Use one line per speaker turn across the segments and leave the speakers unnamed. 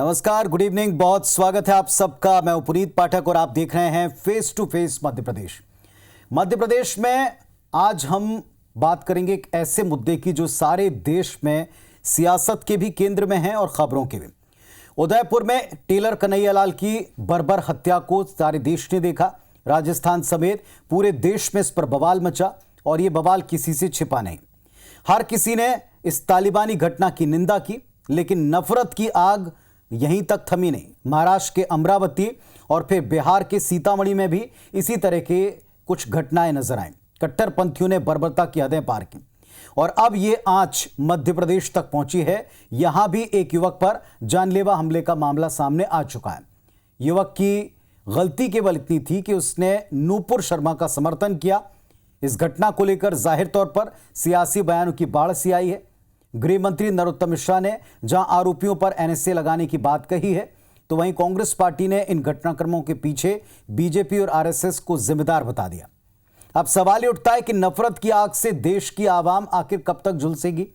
नमस्कार, good evening. बहुत स्वागत है आप सबका। मैं हूं पुनीत पाठक और आप देख रहे हैं face to face Madhya Pradesh. Madhya Pradesh में आज हम बात करेंगे एक ऐसे मुद्दे की जो सारे देश में सियासत के भी केंद्र में है और खबरों के भी। उदयपुर में टेलर कन्हैयालाल की बर्बर हत्या को सारे देश ने देखा। राजस्थान समेत पूरे देश में इस पर बवाल मचा और यह बवाल किसी से छिपा नहीं। हर किसी ने इस तालिबानी घटना की निंदा की, लेकिन नफरत की आग यहीं तक थमी नहीं। महाराष्ट्र के अमरावती और फिर बिहार के सीतामढ़ी में भी इसी तरह के कुछ घटनाएं नजर आईं। कट्टरपंथियों ने बर्बरता की हदें पार की और अब ये आंच मध्य प्रदेश तक पहुंची है। यहां भी एक युवक पर जानलेवा हमले का मामला सामने आ चुका है। युवक की गलती केवल इतनी थी कि उसने नूपुर शर्मा का समर्थन किया। इस घटना को लेकर जाहिर तौर पर सियासी बयानों की बाढ़ सी आई है। गृह मंत्री नरोत्तम मिश्रा ने जहां आरोपियों पर एनएसए लगाने की बात कही है, तो वहीं कांग्रेस पार्टी ने इन घटनाक्रमों के पीछे बीजेपी और आरएसएस को जिम्मेदार बता दिया। अब सवाल ये उठता है कि नफरत की आग से देश की आवाम आखिर कब तक झुलसेगी?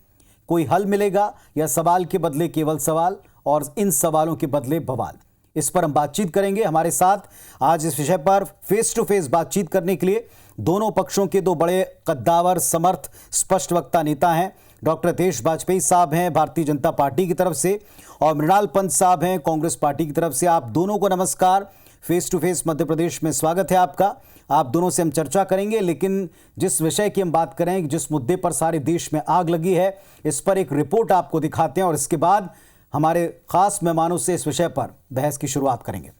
कोई हल मिलेगा या सवाल के बदले केवल सवाल और इन सवालों के बदले बवाल? इस पर हम बातचीत करेंगे। हमारे साथ आज इस विषय पर फेस टू फेस बातचीत करने के लिए दोनों पक्षों के दो बड़े कद्दावर, समर्थ, स्पष्ट वक्ता नेता हैं। डॉक्टर देश वाजपेयी साहब हैं भारतीय जनता पार्टी की तरफ से और मृणाल पंत साहब हैं कांग्रेस पार्टी की तरफ से। आप दोनों को नमस्कार। Face to face Madhya Pradesh में स्वागत है आपका। आप दोनों से हम चर्चा करेंगे, लेकिन जिस विषय की हम बात करें, जिस मुद्दे पर सारे देश में आग लगी है, इस पर एक रिपोर्ट आपको दिखाते हैं और इसके बाद हमारे खास मेहमानों से इस विषय पर बहस की शुरुआत करेंगे।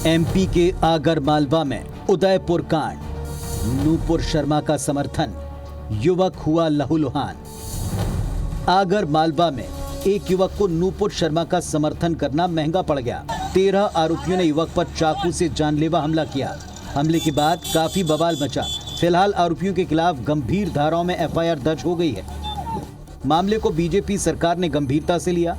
एमपी के आगर मालवा में उदयपुर कांड, नूपुर शर्मा का समर्थन, युवक हुआ लहूलुहान। आगर मालवा में एक युवक को नूपुर शर्मा का समर्थन करना महंगा पड़ गया। 13 आरोपियों ने युवक पर चाकू से जानलेवा हमला किया। हमले के बाद काफी बवाल मचा। फिलहाल आरोपियों के खिलाफ गंभीर धाराओं में एफआईआर दर्ज हो गई है। मामले को बीजेपी सरकार ने गंभीरता से लिया।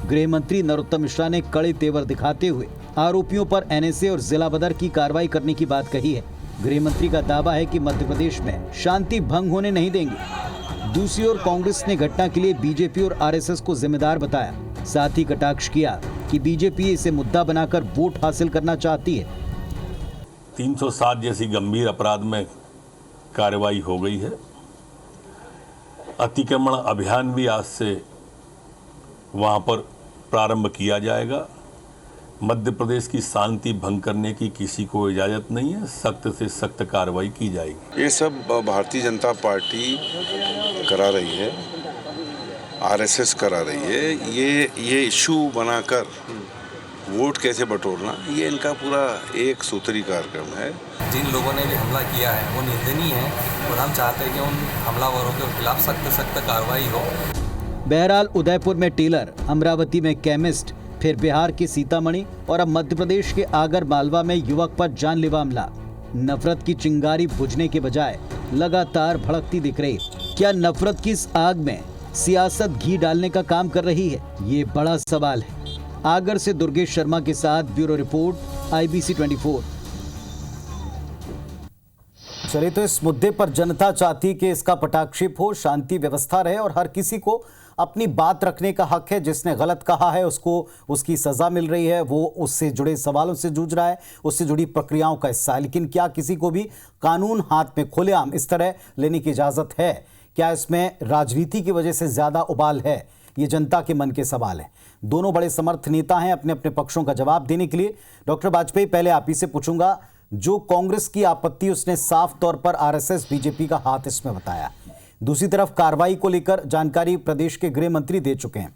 गृह मंत्री नरोत्तम मिश्रा ने कड़े तेवर दिखाते हुए आरोपियों पर एनएसए और जिला बदर की कार्रवाई करने की बात कही है। गृह मंत्री का दावा है कि मध्य प्रदेश में शांति भंग होने नहीं देंगे। दूसरी ओर कांग्रेस ने घटना के लिए बीजेपी और आरएसएस को जिम्मेदार बताया। साथ ही कटाक्ष किया कि बीजेपी इसे मुद्दा बनाकर वोट हासिल करना चाहती है।
307 जैसी गंभीर अपराध में कार्रवाई हो गई है। अतिक्रमण अभियान भी आज से वहां पर प्रारंभ किया जाएगा। मध्य प्रदेश की शांति भंग करने की किसी को इजाजत नहीं है। सख्त से सख्त कार्रवाई की जाएगी।
ये सब भारतीय जनता पार्टी करा रही है, आरएसएस करा रही है। ये इशू बनाकर वोट कैसे बटोरना, ये इनका पूरा एक सूत्री कार्यक्रम है।
जिन लोगों ने भी हमला किया है वो निंदनीय है और हम चाहते हैं कि उन हमलावरों के खिलाफ सख्त कार्रवाई हो।
बहरहाल उदयपुर में टेलर, अमरावती में केमिस्ट, फिर बिहार के सीतामढ़ी और अब मध्य प्रदेश के आगर मालवा में युवक पर जानलेवा हमला। नफरत की चिंगारी बुझने के बजाय लगातार भड़कती दिख रही। क्या नफरत की इस आग में सियासत घी डालने का काम कर रही है? ये बड़ा सवाल है। आगर से दुर्गेश शर्मा के साथ ब्यूरो रिपोर्ट, IBC 24। चलिए, तो इस मुद्दे पर जनता चाहती कि इसका पटाक्षेप हो, शांति व्यवस्था रहे और हर किसी को अपनी बात रखने का हक है। जिसने गलत कहा है उसको उसकी सजा मिल रही है, वो उससे जुड़े सवालों से जूझ रहा है, उससे जुड़ी प्रक्रियाओं का हिस्सा है। लेकिन क्या किसी को भी कानून हाथ में खुलेआम इस तरह लेने की इजाजत है? क्या इसमें राजनीति की वजह से ज्यादा उबाल है? ये जनता के मन के सवाल है। दोनों बड़े समर्थ नेता हैं अपने अपने पक्षों का जवाब देने के लिए। डॉक्टर वाजपेयी, पहले आप ही से पूछूंगा। जो कांग्रेस की आपत्ति, उसने साफ तौर पर आरएसएस, बीजेपी का हाथ इसमें बताया। दूसरी तरफ कार्रवाई को लेकर जानकारी प्रदेश के गृह मंत्री दे चुके हैं।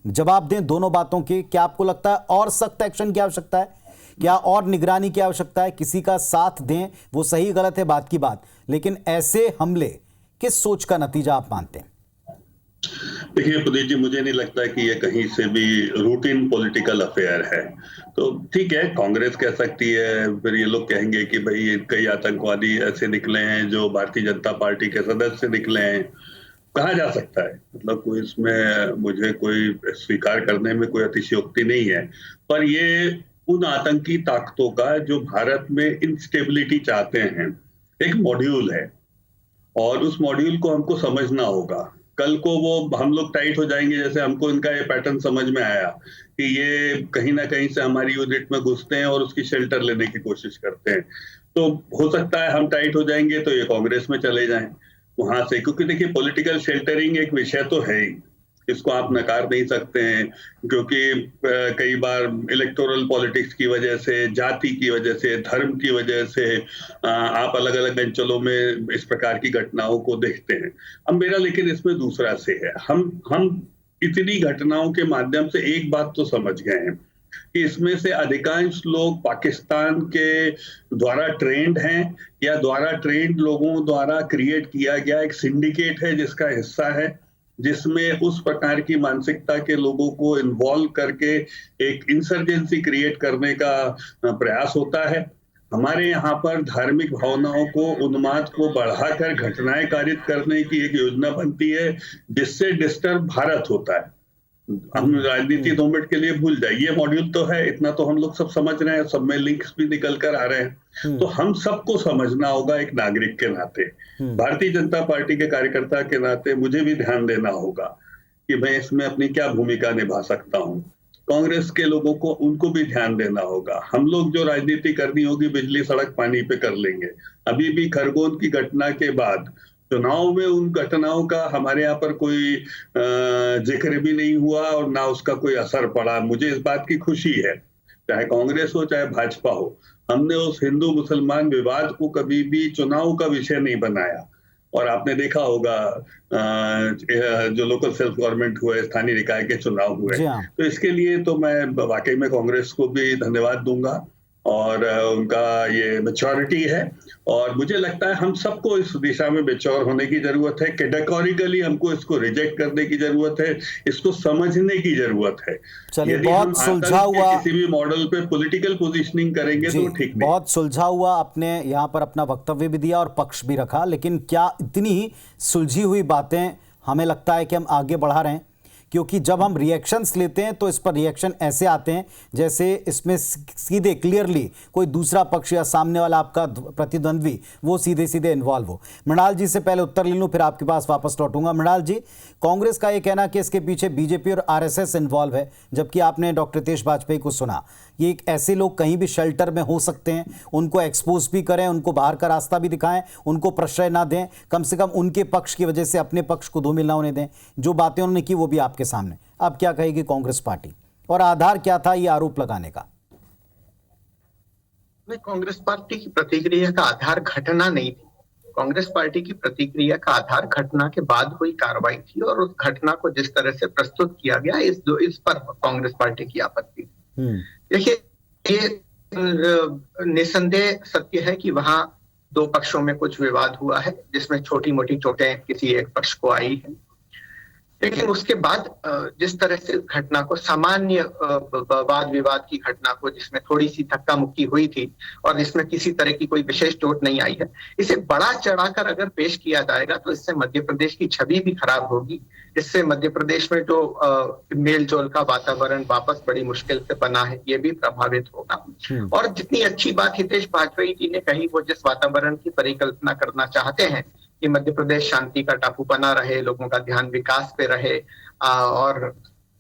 जवाब दें दोनों बातों के। क्या आपको लगता है और सख्त एक्शन की आवश्यकता है? क्या और निगरानी की आवश्यकता है? किसी का साथ दें, वो सही गलत है बात की बात, लेकिन ऐसे हमले किस सोच का नतीजा आप मानते हैं?
देखिए पुनीत जी, मुझे नहीं लगता कि ये कहीं से भी रूटीन पॉलिटिकल अफेयर है। तो ठीक है, कांग्रेस कह सकती है, फिर ये लोग कहेंगे कि भाई कई आतंकवादी ऐसे निकले हैं जो भारतीय जनता पार्टी के सदस्य निकले हैं। कहा जा सकता है, मतलब कोई इसमें मुझे कोई स्वीकार करने में कोई अतिशयोक्ति नहीं है। पर ये उन आतंकी ताकतों का जो भारत में इंस्टेबिलिटी चाहते हैं, एक मॉड्यूल है और उस मॉड्यूल को हमको समझना होगा। कल को वो हम लोग टाइट हो जाएंगे, जैसे हमको इनका ये पैटर्न समझ में आया कि ये कहीं ना कहीं से हमारी यूनिट में घुसते हैं और उसकी शेल्टर लेने की कोशिश करते हैं, तो हो सकता है हम टाइट हो जाएंगे तो ये कांग्रेस में चले जाएं वहां से, क्योंकि देखिए पॉलिटिकल शेल्टरिंग एक विषय तो है ही, इसको आप नकार नहीं सकते हैं, क्योंकि कई बार इलेक्टोरल पॉलिटिक्स की वजह से, जाति की वजह से, धर्म की वजह से आप अलग अलग अंचलों में इस प्रकार की घटनाओं को देखते हैं। अब मेरा लेकिन इसमें दूसरा से है, हम इतनी घटनाओं के माध्यम से एक बात तो समझ गए हैं कि इसमें से अधिकांश लोग पाकिस्तान के द्वारा ट्रेंड हैं या द्वारा ट्रेंड लोगों द्वारा क्रिएट किया गया एक सिंडिकेट है जिसका हिस्सा है, जिसमें उस प्रकार की मानसिकता के लोगों को इन्वॉल्व करके एक इंसर्जेंसी क्रिएट करने का प्रयास होता है। हमारे यहाँ पर धार्मिक भावनाओं को, उन्माद को बढ़ाकर घटनाएं कारित करने की एक योजना बनती है जिससे डिस्टर्ब भारत होता है। हम राजनीति 2 मिनट के लिए भूल जाए, ये मॉड्यूल तो है, इतना तो हम लोग सब समझ रहे हैं, सब में लिंक्स भी निकल कर आ रहे हैं, तो हम सबको समझना होगा एक नागरिक के नाते, भारतीय जनता पार्टी के कार्यकर्ता के नाते मुझे भी ध्यान देना होगा कि मैं इसमें अपनी क्या भूमिका निभा सकता हूँ। कांग्रेस के लोगों को, उनको भी ध्यान देना होगा। हम लोग जो राजनीति करनी होगी बिजली सड़क पानी पे कर लेंगे। अभी भी खरगोन की घटना के बाद चुनाव में उन घटनाओं का हमारे यहाँ पर कोई जिक्र भी नहीं हुआ और ना उसका कोई असर पड़ा। मुझे इस बात की खुशी है, चाहे कांग्रेस हो चाहे भाजपा हो, हमने उस हिंदू मुसलमान विवाद को कभी भी चुनाव का विषय नहीं बनाया। और आपने देखा होगा जो लोकल सेल्फ गवर्नमेंट हुए, स्थानीय निकाय के चुनाव हुए, तो इसके लिए तो मैं वाकई में कांग्रेस को भी धन्यवाद दूंगा और उनका ये मैच्योरिटी है, और मुझे लगता है हम सबको इस दिशा में मैच्योर होने की जरूरत है। कैटेगोरिकली हमको इसको रिजेक्ट करने की जरूरत है, इसको समझने की जरूरत है।
चलिए, बहुत सुलझा हुआ,
किसी भी मॉडल पे पॉलिटिकल पोजीशनिंग करेंगे तो ठीक नहीं।
बहुत सुलझा हुआ, आपने यहाँ पर अपना वक्तव्य भी दिया और पक्ष भी रखा, लेकिन क्या इतनी सुलझी हुई बातें हमें लगता है कि हम आगे बढ़ा रहे हैं? क्योंकि जब हम रिएक्शंस लेते हैं तो इस पर रिएक्शन ऐसे आते हैं जैसे इसमें सीधे क्लियरली कोई दूसरा पक्ष या सामने वाला आपका प्रतिद्वंद्वी वो सीधे सीधे इन्वॉल्व हो। मृणाल जी से पहले उत्तर ले लूं, फिर आपके पास वापस लौटूंगा। मृणाल जी, कांग्रेस का ये कहना कि इसके पीछे बीजेपी और आरएसएस इन्वॉल्व है, जबकि आपने डॉक्टर हितेश वाजपेयी को सुना। ये ऐसे लोग कहीं भी शेल्टर में हो सकते हैं, उनको एक्सपोज भी करें, उनको बाहर का रास्ता भी दिखाएं, उनको प्रश्रय ना दें, कम से कम उनके पक्ष की वजह से अपने पक्ष को धूमिल ना होने दें। जो बातें उन्होंने की वो भी आपके सामने। अब क्या कहेगी कांग्रेस पार्टी और आधार क्या था ये आरोप लगाने का?
कांग्रेस पार्टी की प्रतिक्रिया का आधार घटना नहीं थी। कांग्रेस पार्टी की प्रतिक्रिया का आधार घटना के बाद हुई कार्रवाई थी और उस घटना को जिस तरह से प्रस्तुत किया गया इस पर कांग्रेस पार्टी की आपत्ति थी। देखिए, ये निसंदेह सत्य है कि वहां 2 पक्षों में कुछ विवाद हुआ है जिसमें छोटी मोटी चोटें किसी एक पक्ष को आई है, लेकिन उसके बाद जिस तरह से घटना को, सामान्य वाद विवाद की घटना को जिसमें थोड़ी सी धक्का मुक्की हुई थी और जिसमें किसी तरह की कोई विशेष चोट नहीं आई है, इसे बड़ा चढ़ाकर अगर पेश किया जाएगा तो इससे मध्य प्रदेश की छवि भी खराब होगी। इससे मध्य प्रदेश में जो मेल जोल का वातावरण वापस बड़ी मुश्किल से बना है ये भी प्रभावित होगा। और जितनी अच्छी बात हितेश वाजपेयी जी ने कही, वो जिस वातावरण की परिकल्पना करना चाहते हैं कि मध्य प्रदेश शांति का टापू बना रहे, लोगों का ध्यान विकास पे रहे और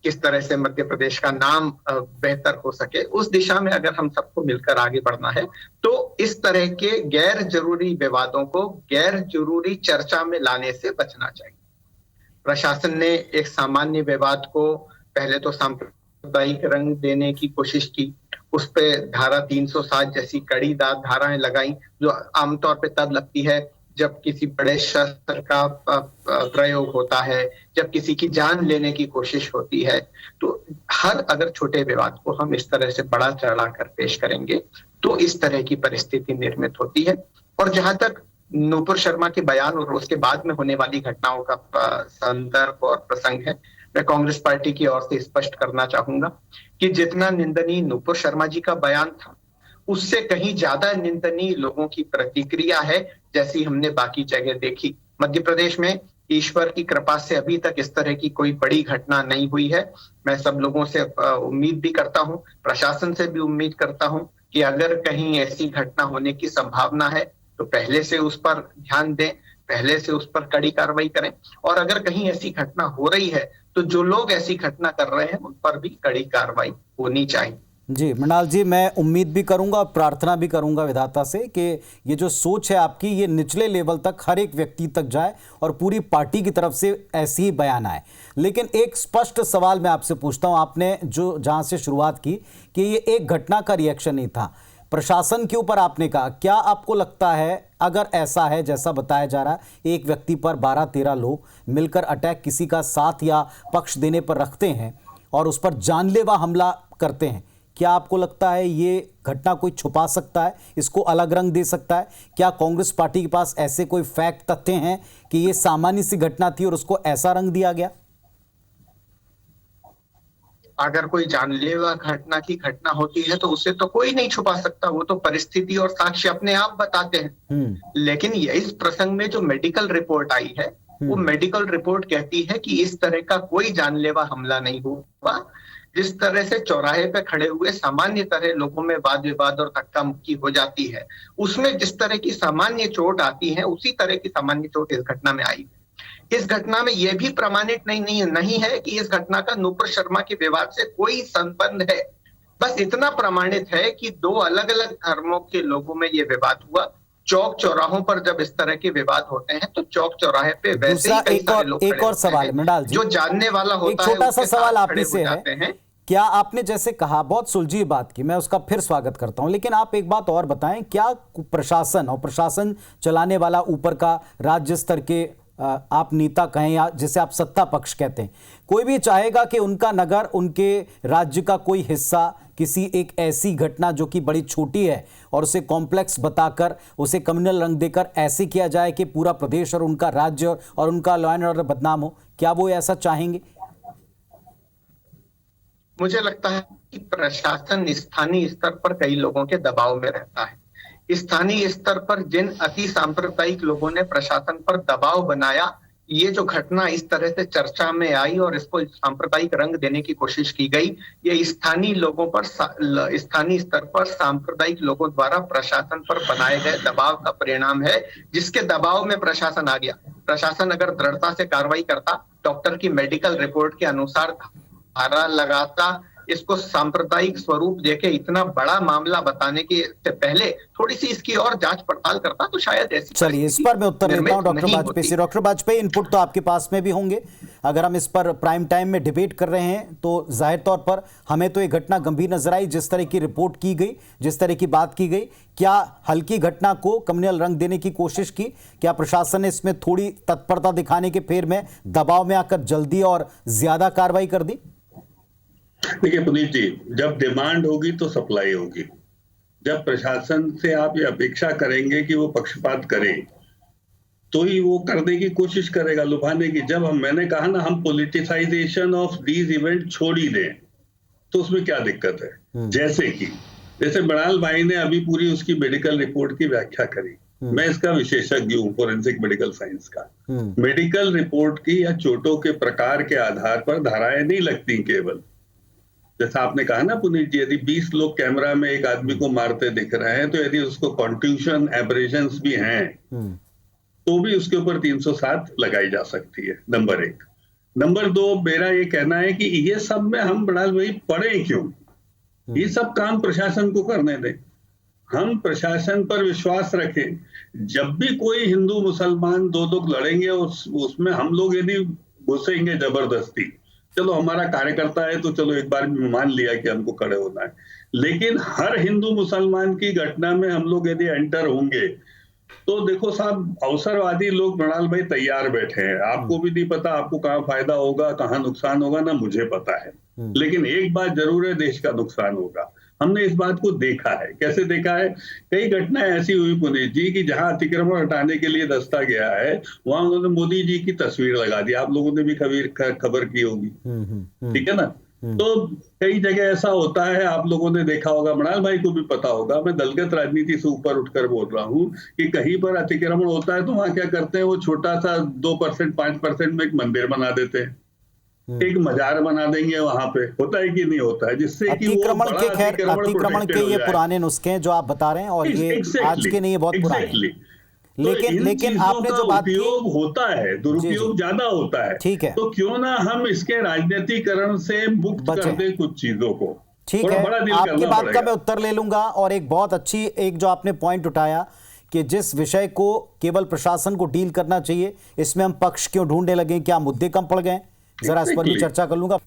किस तरह से मध्य प्रदेश का नाम बेहतर हो सके, उस दिशा में अगर हम सबको मिलकर आगे बढ़ना है तो इस तरह के गैर जरूरी विवादों को गैर जरूरी चर्चा में लाने से बचना चाहिए। प्रशासन ने एक सामान्य विवाद को पहले तो सांप्रदायिक रंग देने की कोशिश की, उस पे धारा 307 जैसी कड़ी धाराएं लगाई जो आमतौर पे तब लगती है जब किसी बड़े शस्त्र का प्रयोग होता है, जब किसी की जान लेने की कोशिश होती है। तो हर अगर छोटे विवाद को हम इस तरह से बड़ा चढ़ाकर पेश करेंगे तो इस तरह की परिस्थिति निर्मित होती है। और जहां तक नूपुर शर्मा के बयान और उसके बाद में होने वाली घटनाओं का संदर्भ और प्रसंग है, मैं कांग्रेस पार्टी की ओर से स्पष्ट करना चाहूंगा कि जितना निंदनीय नूपुर शर्मा जी का बयान था उससे कहीं ज्यादा निंदनीय लोगों की प्रतिक्रिया है जैसी हमने बाकी जगह देखी। मध्य प्रदेश में ईश्वर की कृपा से अभी तक इस तरह की कोई बड़ी घटना नहीं हुई है। मैं सब लोगों से उम्मीद भी करता हूं, प्रशासन से भी उम्मीद करता हूं कि अगर कहीं ऐसी घटना होने की संभावना है तो पहले से उस पर ध्यान दें, पहले से उस पर कड़ी कार्रवाई करें, और अगर कहीं ऐसी घटना हो रही है तो जो लोग ऐसी घटना कर रहे हैं उन पर भी कड़ी कार्रवाई होनी चाहिए।
जी मृणाल जी, मैं उम्मीद भी करूंगा और प्रार्थना भी करूंगा विधाता से कि ये जो सोच है आपकी ये निचले लेवल तक हर एक व्यक्ति तक जाए और पूरी पार्टी की तरफ से ऐसी ही बयान आए। लेकिन एक स्पष्ट सवाल मैं आपसे पूछता हूं, आपने जो जहां से शुरुआत की कि ये एक घटना का रिएक्शन नहीं था, प्रशासन के ऊपर आपने कहा, क्या आपको लगता है अगर ऐसा है जैसा बताया जा रहा है एक व्यक्ति पर 12-13 लोग मिलकर अटैक किसी का साथ या पक्ष देने पर रखते हैं और उस पर जानलेवा हमला करते हैं, क्या आपको लगता है ये घटना कोई छुपा सकता है, इसको अलग रंग दे सकता है? क्या कांग्रेस पार्टी के पास ऐसे कोई फैक्ट तथ्य हैं कि ये सामान्य सी घटना थी और उसको ऐसा रंग दिया गया?
अगर कोई जानलेवा घटना होती है तो उसे तो कोई नहीं छुपा सकता, वो तो परिस्थिति और साक्ष्य अपने आप बताते हैं। लेकिन ये इस प्रसंग में जो मेडिकल रिपोर्ट आई है वो मेडिकल रिपोर्ट कहती है कि इस तरह का कोई जानलेवा हमला नहीं हुआ। जिस तरह से चौराहे पे खड़े हुए सामान्य तरह लोगों में वाद विवाद और धक्का मुक्की हो जाती है, उसमें जिस तरह की सामान्य चोट आती है उसी तरह की सामान्य चोट इस घटना में आई। इस घटना में यह भी प्रमाणित नहीं है कि इस घटना का नुपुर शर्मा के विवाद से कोई संबंध है। बस इतना प्रमाणित है कि दो अलग अलग धर्मों के लोगों में यह विवाद हुआ। चौक चौराहों पर जब इस तरह के विवाद होते हैं तो चौक चौराहे पे वैसे ही कई सारे लोग
एक और सवाल मृणाल जी,
जो जानने वाला होता है,
एक छोटा सा सवाल आप ही से
है।
क्या आपने जैसे कहा बहुत सुलझी बात की, मैं उसका फिर स्वागत करता हूं, लेकिन आप एक बात और बताएं, क्या प्रशासन और प्रशासन चलाने वाला ऊपर का राज्य स्तर के आप नेता कहें या जिसे आप सत्ता पक्ष कहते हैं, कोई भी चाहेगा कि उनका नगर, उनके राज्य का कोई हिस्सा किसी एक ऐसी घटना जो कि बड़ी छोटी है और उसे कॉम्प्लेक्स बताकर उसे कम्युनल रंग देकर ऐसे किया जाए कि पूरा प्रदेश और उनका राज्य और उनका लॉ एंड ऑर्डर बदनाम हो? क्या वो ऐसा चाहेंगे?
मुझे लगता है कि प्रशासन स्थानीय स्तर पर कई लोगों के दबाव में रहता है। स्थानीय स्तर पर जिन अति सांप्रदायिक लोगों ने प्रशासन पर दबाव बनाया, ये जो घटना इस तरह से चर्चा में आई और इसको सांप्रदायिक रंग देने की कोशिश की गई, ये स्थानीय लोगों पर, स्थानीय स्तर पर सांप्रदायिक लोगों द्वारा प्रशासन पर बनाए गए दबाव का परिणाम है, जिसके दबाव में प्रशासन आ गया। प्रशासन अगर दृढ़ता से कार्रवाई करता, डॉक्टर की मेडिकल रिपोर्ट के अनुसार धारा लगाता, इसको सांप्रदायिक स्वरूप देके इतना बड़ा मामला बताने के से पहले थोड़ी सी इसकी और जांच पड़ताल करता, तो शायद ऐसी।
चलिए इस पर मैं उत्तर देता हूं डॉक्टर वाजपेयी से। डॉक्टर वाजपेयी, इनपुट तो आपके पास में भी होंगे। अगर हम इस पर प्राइम टाइम में डिबेट कर रहे हैं तो जाहिर तौर पर हमें तो ये घटना गंभीर नजर आई, जिस तरह की रिपोर्ट की गई, जिस तरह की बात की गई। क्या हल्की घटना को कम्युनल रंग देने की कोशिश की? क्या प्रशासन ने इसमें थोड़ी तत्परता दिखाने के फेर में दबाव में आकर जल्दी और ज्यादा कार्रवाई कर दी?
देखिए पुनीत जी, जब डिमांड होगी तो सप्लाई होगी। जब प्रशासन से आप ये अपेक्षा करेंगे कि वो पक्षपात करे तो ही वो करने की कोशिश करेगा, लुभाने की। जब मैंने कहा ना, हम पॉलिटिसाइजेशन ऑफ दीज इवेंट छोड़ ही दें तो उसमें क्या दिक्कत है? जैसे मृणाल भाई ने अभी पूरी उसकी मेडिकल रिपोर्ट की व्याख्या करी। मैं इसका विशेषज्ञ हूँ, फोरेंसिक मेडिकल साइंस का। मेडिकल रिपोर्ट की या चोटों के प्रकार के आधार पर धाराएं नहीं लगती केवल। जैसा आपने कहा ना पुनीत जी, यदि 20 लोग कैमरा में एक आदमी को मारते दिख रहे हैं, तो यदि उसको कॉन्ट्यूशन एब्रेशंस भी हैं तो भी उसके ऊपर 307 लगाई जा सकती है, नंबर 1। नंबर 2, मेरा ये कहना है कि ये सब में हम मृणाल भाई पड़े क्यों? ये सब काम प्रशासन को करने दें। हम प्रशासन पर विश्वास रखें। जब भी कोई हिंदू मुसलमान दो लोग लड़ेंगे उसमें हम लोग यदि घुसेंगे जबरदस्ती, चलो हमारा कार्यकर्ता है तो चलो एक बार मान लिया कि हमको खड़े होना है, लेकिन हर हिंदू मुसलमान की घटना में हम लोग यदि एंटर होंगे तो देखो साहब, अवसरवादी लोग मृणाल भाई तैयार बैठे हैं। आपको भी नहीं पता आपको कहाँ फायदा होगा, कहाँ नुकसान होगा, ना मुझे पता है। लेकिन एक बात जरूर है, देश का नुकसान होगा। हमने इस बात को देखा है। कैसे देखा है? कई घटनाएं ऐसी हुई पुनीत जी कि जहां अतिक्रमण हटाने के लिए दस्ता गया है, वहां उन्होंने मोदी जी की तस्वीर लगा दी। आप लोगों ने भी खबर की होगी, ठीक है ना? तो कई जगह ऐसा होता है, आप लोगों ने देखा होगा, मृणाल भाई को भी पता होगा। मैं दलगत राजनीति से ऊपर उठकर बोल रहा हूँ कि कहीं पर अतिक्रमण होता है तो वहां क्या करते हैं, वो छोटा सा 2% 5% में एक मंदिर बना देते हैं, एक मजार बना देंगे वहां पे। होता है कि नहीं होता है? जिससे कि
अतिक्रमण के, खैर अतिक्रमण के ये पुराने नुस्खे हैं जो आप बता रहे हैं, और ये आज के नहीं, बहुत पुराने। लेकिन आपने जो बात की,
उपयोग होता है, दुरुपयोग ज्यादा होता है।
ठीक है,
तो क्यों ना हम इसके राजनीतिकरण से मुक्त कर दें कुछ चीजों को।
ठीक है, आपकी बात का मैं उत्तर ले लूंगा। और एक बहुत अच्छी एक जो आपने पॉइंट उठाया कि जिस विषय को केवल प्रशासन को डील करना चाहिए, इसमें हम पक्ष क्यों ढूंढने लगे, क्या मुद्दे कम पड़ गए, जरा इस पर भी चर्चा कर लूंगा।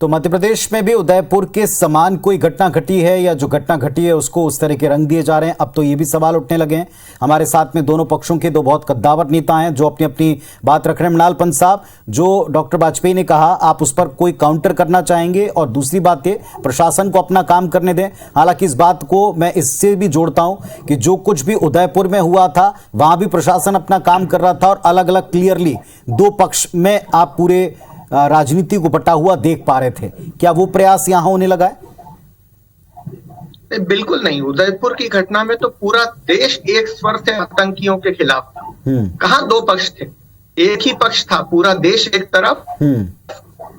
तो मध्य प्रदेश में भी उदयपुर के समान कोई घटना घटी है, या जो घटना घटी है उसको उस तरह के रंग दिए जा रहे हैं, अब तो ये भी सवाल उठने लगे हैं। हमारे साथ में दोनों पक्षों के दो बहुत कद्दावर नेता हैं जो अपनी अपनी बात रख रहे हैं। मृणाल पंत साहब, जो डॉक्टर वाजपेयी ने कहा, आप उस पर कोई काउंटर करना चाहेंगे? और दूसरी बात ये, प्रशासन को अपना काम करने दें। हालांकि इस बात को मैं इससे भी जोड़ता हूं कि जो कुछ भी उदयपुर में हुआ था वहां भी प्रशासन अपना काम कर रहा था, और अलग अलग क्लियरली दो पक्ष में आप पूरे राजनीति को बटा हुआ देख पा रहे थे। क्या वो प्रयास यहां होने लगा है?
बिल्कुल नहीं। उदयपुर की घटना में तो पूरा देश एक स्वर से आतंकियों के खिलाफ था। कहां दो पक्ष थे, एक ही पक्ष था। पूरा देश एक तरफ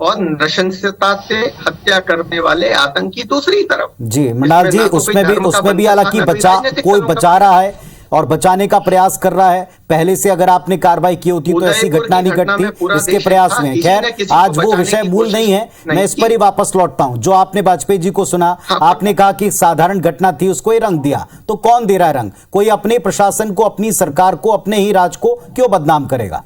और नृशंसता से हत्या करने वाले आतंकी दूसरी तरफ।
जी मृणाल जी, उसमें भी हालांकि कोई बचा रहा है और बचाने का प्रयास कर रहा है। पहले से अगर आपने कार्रवाई की होती तो ऐसी घटना नहीं घटती। इसके प्रयास में खैर आज वो विषय मूल नहीं है, मैं इस पर ही वापस लौटता हूं। जो आपने वाजपेयी जी को सुना, आपने कहा कि साधारण घटना थी, उसको ही रंग दिया। तो कौन दे रहा है रंग? कोई अपने प्रशासन को, अपनी सरकार को, अपने ही राज को क्यों बदनाम करेगा?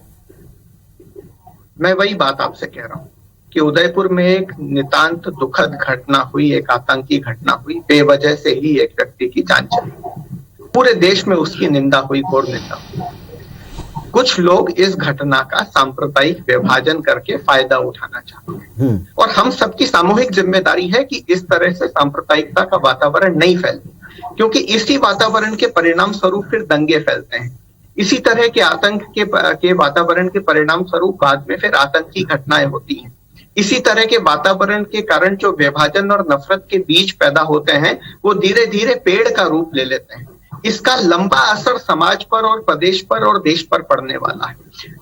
मैं वही बात आपसे कह रहा हूं कि उदयपुर में एक नितांत दुखद घटना हुई, एक आतंकी घटना हुई। बेवजह से ही एक व्यक्ति की जान चली, पूरे देश में उसकी निंदा हुई, घोर निंदा हुई। कुछ लोग इस घटना का सांप्रदायिक विभाजन करके फायदा उठाना चाहते हैं, और हम सबकी सामूहिक जिम्मेदारी है कि इस तरह से सांप्रदायिकता का वातावरण नहीं फैले, क्योंकि इसी वातावरण के परिणाम स्वरूप फिर दंगे फैलते हैं। इसी तरह के आतंक के वातावरण के परिणाम स्वरूप बाद में फिर आतंकी घटनाएं होती हैं। इसी तरह के वातावरण के कारण जो विभाजन और नफरत के बीज पैदा होते हैं, वो धीरे धीरे पेड़ का रूप ले लेते हैं। इसका लंबा असर समाज पर और प्रदेश पर और देश पर पड़ने वाला है।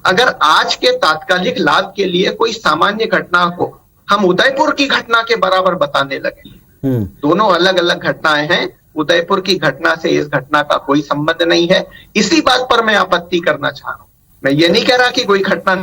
अगर आज के तात्कालिक लाभ के लिए कोई सामान्य घटना को हम उदयपुर की घटना के बराबर बताने लगे, दोनों अलग अलग घटनाएं हैं। उदयपुर की घटना से इस घटना का कोई संबंध नहीं है। इसी बात पर मैं आपत्ति करना चाह रहा हूं। मैं ये नहीं कह रहा कि कोई घटना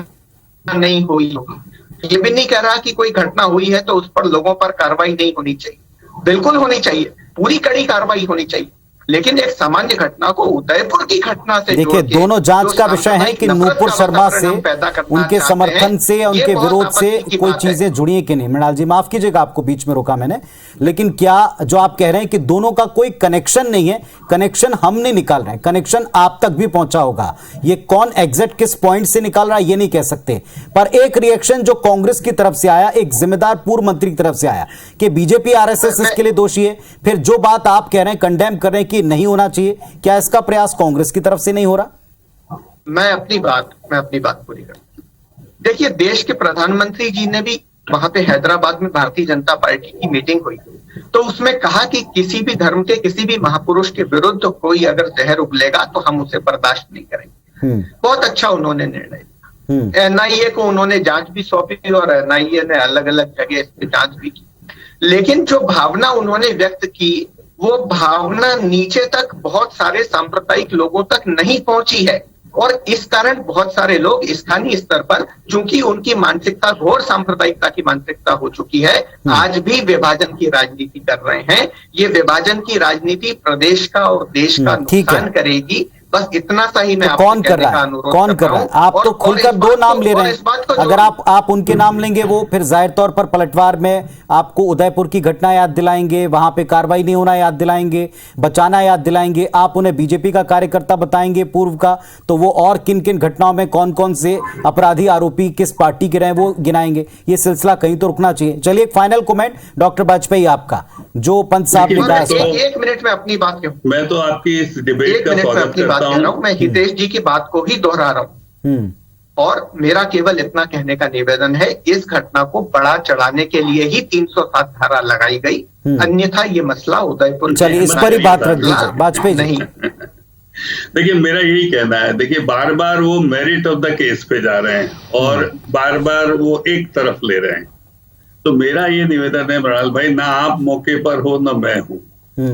नहीं हुई होगी, ये भी नहीं कह रहा कि कोई घटना हुई है तो उस पर लोगों पर कार्रवाई नहीं होनी चाहिए। बिल्कुल होनी चाहिए, पूरी कड़ी कार्रवाई होनी चाहिए। लेकिन एक सामान्य घटना को उदयपुर की घटना से
देखिए, दोनों जांच का विषय है कि नूपुर शर्मा से, उनके समर्थन से, उनके विरोध से कोई चीजें जुड़ी हैं कि नहीं। मृणाल जी माफ कीजिएगा, आपको बीच में रोका मैंने, लेकिन क्या जो आप कह रहे हैं कि दोनों का कोई कनेक्शन नहीं है, कनेक्शन हम नहीं निकाल रहे हैं, कनेक्शन आप तक भी पहुंचा होगा। ये कौन एग्जैक्ट किस पॉइंट से निकाल रहा है ये नहीं कह सकते, पर एक रिएक्शन जो कांग्रेस की तरफ से आया, एक जिम्मेदार पूर्व मंत्री की तरफ से आया कि बीजेपी आरएसएस इसके लिए दोषी है। फिर जो बात आप कह रहे हैं, कंडेम कर रहे हैं कि नहीं होना चाहिए, क्या इसका प्रयास कांग्रेस की तरफ से नहीं हो रहा?
मैं अपनी बात पूरी करता हूं। देखिए, देश के प्रधानमंत्री जी ने भी वहां पे हैदराबाद में भारतीय जनता पार्टी की मीटिंग हुई, तो उसमें कहा कि किसी भी धर्म के किसी भी महापुरुष के विरुद्ध कोई अगर जहर उगलेगा तो हम उसे बर्दाश्त नहीं करेंगे। बहुत अच्छा उन्होंने निर्णय लिया। एनआईए को उन्होंने जांच भी सौंपी और एनआईए ने अलग अलग जगह इस पर जांच भी की। लेकिन जो भावना उन्होंने व्यक्त की, वो भावना नीचे तक बहुत सारे सांप्रदायिक लोगों तक नहीं पहुंची है, और इस कारण बहुत सारे लोग स्थानीय स्तर पर, चूंकि उनकी मानसिकता घोर सांप्रदायिकता की मानसिकता हो चुकी है, आज भी विभाजन की राजनीति कर रहे हैं। ये विभाजन की राजनीति प्रदेश का और देश का नुकसान करेगी। बस इतना सा ही मैं
कौन कर रहा है? कौन कर रहा है? आप तो खुलकर दो नाम ले रहे हैं। अगर आप उनके नाम लेंगे, वो फिर जाहिर तौर पर पलटवार में आपको उदयपुर की घटना याद दिलाएंगे, वहां पे कार्रवाई नहीं होना याद दिलाएंगे, बचाना याद दिलाएंगे। आप उन्हें बीजेपी का कार्यकर्ता बताएंगे पूर्व का, तो वो और किन किन घटनाओं में कौन कौन से अपराधी आरोपी किस पार्टी के रहे वो गिनाएंगे। ये सिलसिला कहीं तो रुकना चाहिए। चलिए, एक फाइनल कमेंट डॉक्टर वाजपेयी आपका, जो पंत साहब ने कहा।
एक मिनट में अपनी बात कहूं।
मैं तो आपकी इस डिबेट का स्वागत करता हूं।
मैं हितेश जी की बात को ही दोहरा रहा हूं, और मेरा केवल इतना कहने का निवेदन है, इस घटना को बड़ा चढ़ाने के लिए ही 307 धारा लगाई गई, अन्यथा ये मसला उदयपुर।
चलिए, इस पर ही बात रख दीजिए वाजपेयी
नहीं।
देखिए, मेरा यही कहना है, देखिए बार बार वो मेरिट ऑफ द केस पे जा रहे हैं और बार बार वो एक तरफ ले रहे हैं। तो मेरा ये निवेदन है मृणाल भाई, ना आप मौके पर हो ना मैं हूं,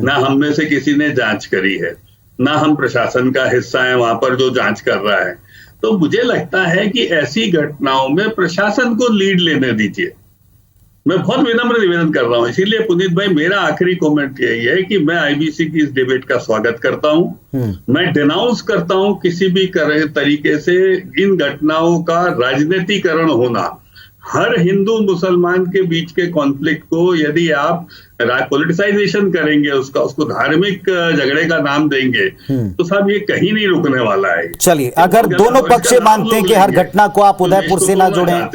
ना हम में से किसी ने जांच करी है, ना हम प्रशासन का हिस्सा है वहां पर जो जांच कर रहा है। तो मुझे लगता है कि ऐसी घटनाओं में प्रशासन को लीड लेने दीजिए। मैं बहुत विनम्र निवेदन कर रहा हूं। इसीलिए पुनीत भाई, मेरा आखिरी कमेंट यही है कि मैं आईबीसी की इस डिबेट का स्वागत करता हूं। मैं डिनाउंस करता हूं किसी भी तरीके से इन घटनाओं का राजनीतिकरण होना। हर हिंदू मुसलमान के बीच के कॉन्फ्लिक्ट को यदि आप पॉलिटिसाइजेशन करेंगे, उसको धार्मिक झगड़े का नाम देंगे, तो साहब ये कहीं नहीं रुकने वाला है।
चलिए, अगर दोनों पक्ष मानते हैं कि हर घटना को आप उदयपुर से ना जोड़ें,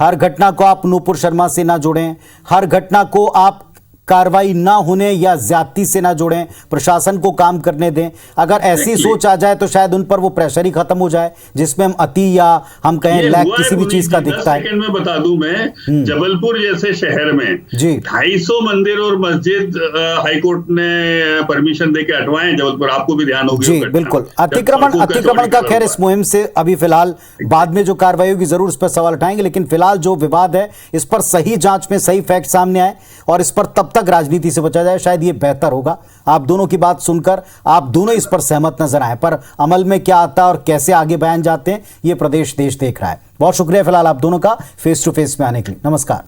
हर घटना को आप नूपुर शर्मा से ना जोड़ें, हर घटना को आप कार्रवाई ना होने या ज्यादती से ना जोड़ें, प्रशासन को काम करने दें, अगर ऐसी सोच आ जाए तो शायद उन पर वो प्रेशर ही खत्म हो जाए जिसमें हम अति या हम कहें लैक किसी भी चीज का दिखता है।
सेकंड में बता दूं मैं, जबलपुर जैसे शहर में 250 मंदिर और मस्जिद हाईकोर्ट ने परमिशन देके हटवाए हैं जबलपुर, आपको भी ध्यान होगी।
जी बिल्कुल। अतिक्रमण का खैर इस मुहिम से अभी फिलहाल बाद में जो कार्रवाई होगी जरूर इस पर सवाल उठाएंगे, लेकिन फिलहाल जो विवाद है इस पर सही जांच में सही फैक्ट सामने आए और इस पर तब तक राजनीति से बचा जाए, शायद ये बेहतर होगा। आप दोनों की बात सुनकर आप दोनों इस पर सहमत नजर आए, पर अमल में क्या आता है और कैसे आगे बयान जाते हैं ये प्रदेश देश देख रहा है। बहुत शुक्रिया फिलहाल आप दोनों का फेस टू फेस में आने के लिए। नमस्कार।